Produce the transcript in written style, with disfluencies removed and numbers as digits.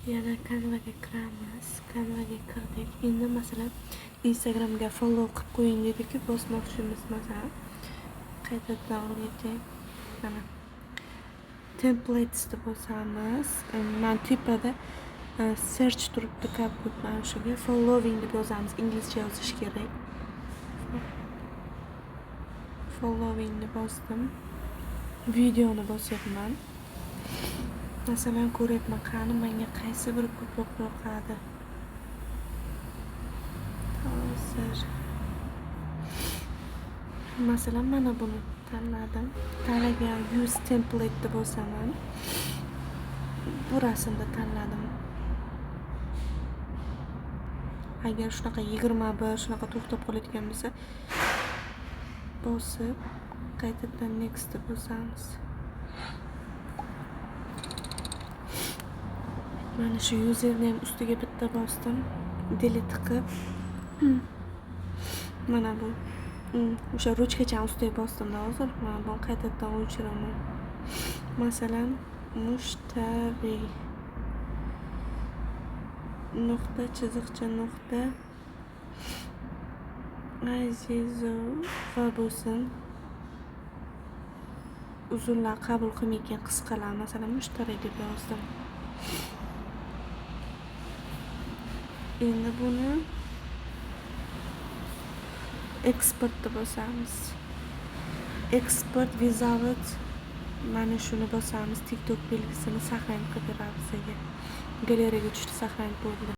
Yana Canvaga kiramiz. Canvaga kirdik. Endi masalan Instagramga follow qilib qo'ying dedi-ku, bosmoqchimiz masalan. Qaytadan o'rgating. Mana templates deb bosamiz. Men tepada search turibdi, kabut mana shuga following deb yozamiz. Inglizcha yozish kerak. Following ni bosdim. Videoni bosyapman. Masalan ko'ryapman qani menga qaysi biri ko'proq yoqadi. Hozir masalan mana buni tanladim. Tanlagan use template deb bosaman. Bu rasmda tanladim. Agar shunaqa 21 shunaqa to'xtab qoladigan bo'lsa, bosib qaytadan next deb bosamiz. Mana shu username ustiga bitta bosdim. Delete qilib mana bu o'sha ruchkacha ustiga bosdim hozir. Mana bu qaytadan o'chiraman. Masalan, mushtari nuqta chiziqcha nuqta Azizova bo'lsin. Uzunlar qabul qilmaydigan qisqalar, masalan mushtari deb yozdim. Endi buni export deb bosamiz. Export without mana shuni bosamiz. TikTok belgisini saqlanib qilib beramiz. Galeriyaga tushdi, saqlanib bo'ldi.